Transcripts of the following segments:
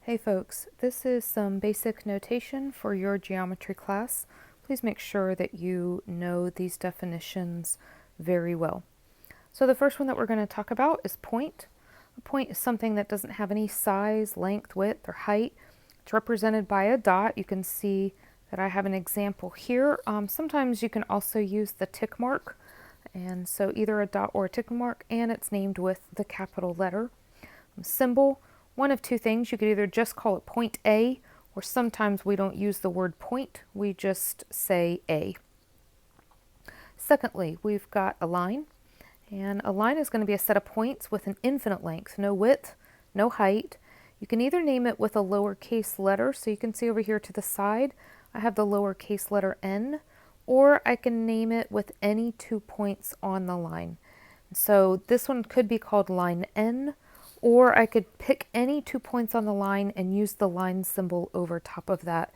Hey folks, this is some basic notation for your geometry class. Please make sure that you know these definitions very well. So the first one that we're going to talk about is point. A point is something that doesn't have any size, length, width, or height. It's represented by a dot. You can see that I have an example here. Sometimes you can also use the tick mark, and so either a dot or a tick mark, and it's named with the capital letter. Symbol, one of two things. You could either just call it point A, or sometimes we don't use the word point, we just say A. Secondly, we've got a line, and a line is going to be a set of points with an infinite length, no width, no height. You can either name it with a lowercase letter, so you can see over here to the side, I have the lowercase letter n, or I can name it with any 2 points on the line. So this one could be called line n, or I could pick any 2 points on the line and use the line symbol over top of that,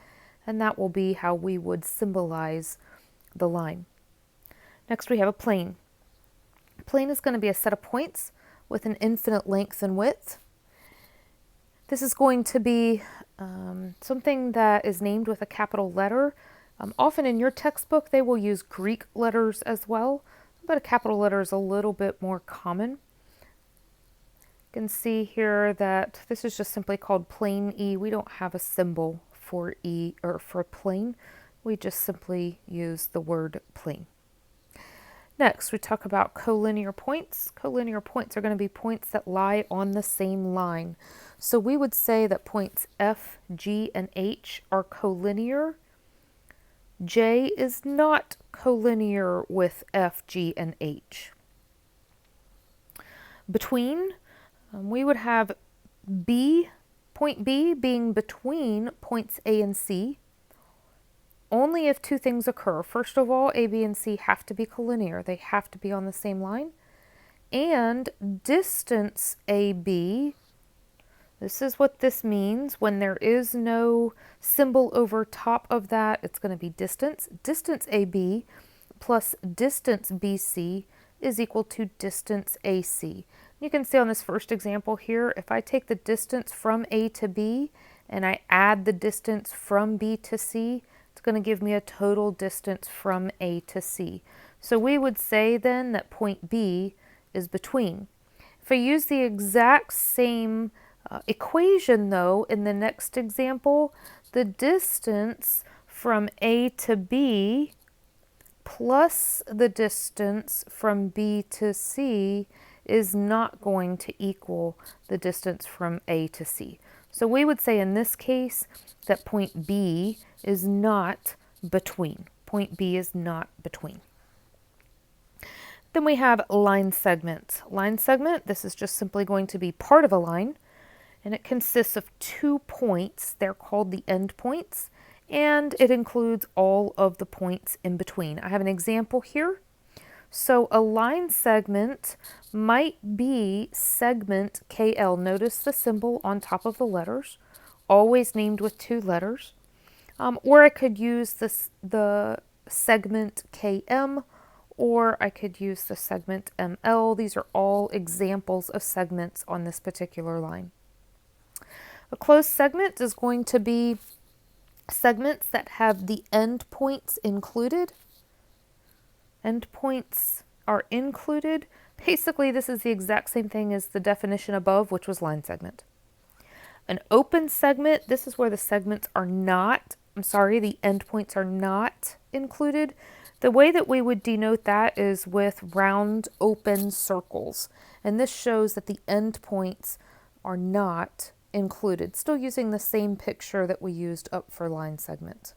and that will be how we would symbolize the line. Next we have a plane. A plane is going to be a set of points with an infinite length and width. This is going to be something that is named with a capital letter. Often in your textbook they will use Greek letters as well, but a capital letter is a little bit more common. You can see here that this is just simply called plane E. We don't have a symbol for E or for plane. We just simply use the word plane. Next, we talk about collinear points. Collinear points are going to be points that lie on the same line. So we would say that points F, G, and H are collinear. J is not collinear with F, G, and H. Between, we would have B, point B being between points A and C, only if two things occur. First of all, A, B, and C have to be collinear. They have to be on the same line. And distance AB, this is what this means. When there is no symbol over top of that, it's going to be distance. Distance AB plus distance BC is equal to distance AC. You can see on this first example here, if I take the distance from A to B and I add the distance from B to C, it's going to give me a total distance from A to C. So we would say then that point B is between. If I use the exact same equation though in the next example, the distance from A to B plus the distance from B to C is not going to equal the distance from A to C. So we would say in this case that point B is not between. Point B is not between. Then we have line segment. Line segment, this is just simply going to be part of a line, and it consists of 2 points. They're called the endpoints, and it includes all of the points in between. I have an example here. So a line segment might be segment KL. Notice the symbol on top of the letters, always named with 2 letters. Or I could use the segment KM, or I could use the segment ML. These are all examples of segments on this particular line. A closed segment is going to be segments that have the endpoints included. Endpoints are included. Basically, this is the exact same thing as the definition above, which was line segment. An open segment, this is where the segments are not, the endpoints are not included. The way that we would denote that is with round open circles. And this shows that the endpoints are not included. Still using the same picture that we used up for line segment.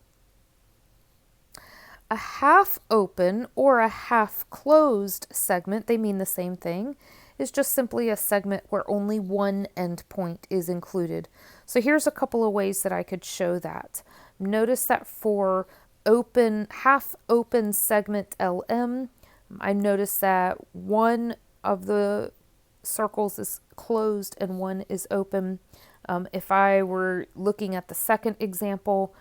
A half open or a half closed segment, they mean the same thing, is just simply a segment where only one endpoint is included. So here's a couple of ways that I could show that. Notice that for half open segment LM, I notice that one of the circles is closed and one is open. If I were looking at the second example,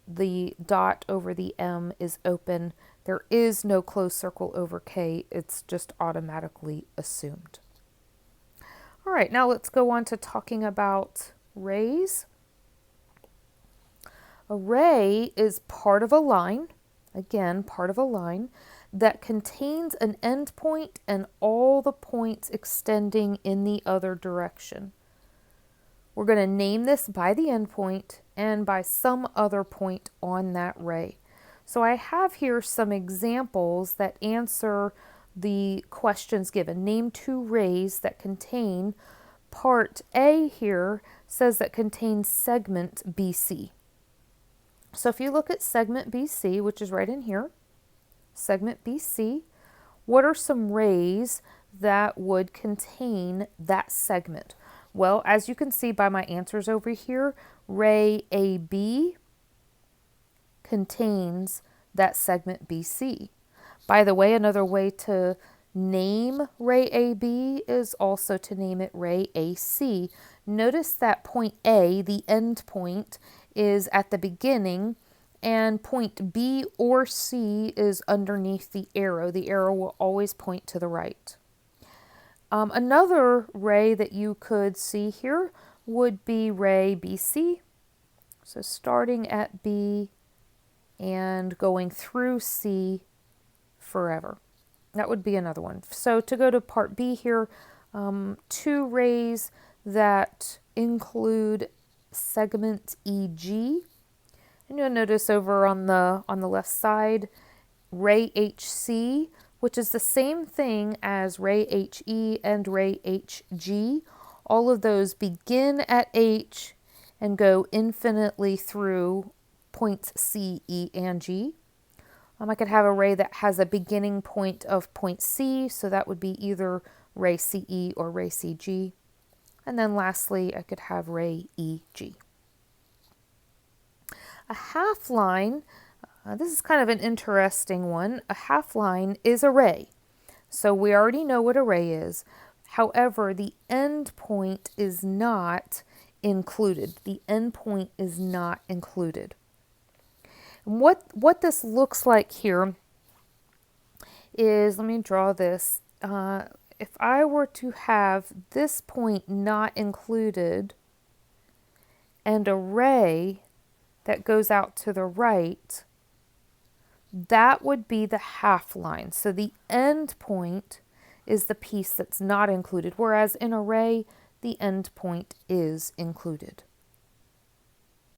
the dot over the M is open. There is no closed circle over K. It's just automatically assumed. All right, now let's go on to talking about rays. A ray is part of a line, again, part of a line, that contains an endpoint and all the points extending in the other direction. We're going to name this by the endpoint and by some other point on that ray. So I have here some examples that answer the questions given. Name 2 rays that contain. Part A here says that contains segment BC. So if you look at segment BC, which is right in here, segment BC, what are some rays that would contain that segment? Well, as you can see by my answers over here, ray AB contains that segment BC. By the way, another way to name ray AB is also to name it ray AC. Notice that point A, the end point, is at the beginning, and point B or C is underneath the arrow. The arrow will always point to the right. Another ray that you could see here would be ray BC. So starting at B and going through C forever. That would be another one. So to go to part B here, 2 rays that include segment EG. And you'll notice over on the left side, ray HC, which is the same thing as ray HE and ray HG. All of those begin at H and go infinitely through points C, E, and G. I could have a ray that has a beginning point of point C, so that would be either ray CE or ray CG. And then lastly, I could have ray EG. A half line, this is kind of an interesting one. A half line is a ray. So we already know what a ray is. However, the end point is not included. The end point is not included. And what this looks like here is, let me draw this. If I were to have this point not included and a ray that goes out to the right, that would be the half line. So the end point is the piece that's not included, whereas in a ray, the end point is included.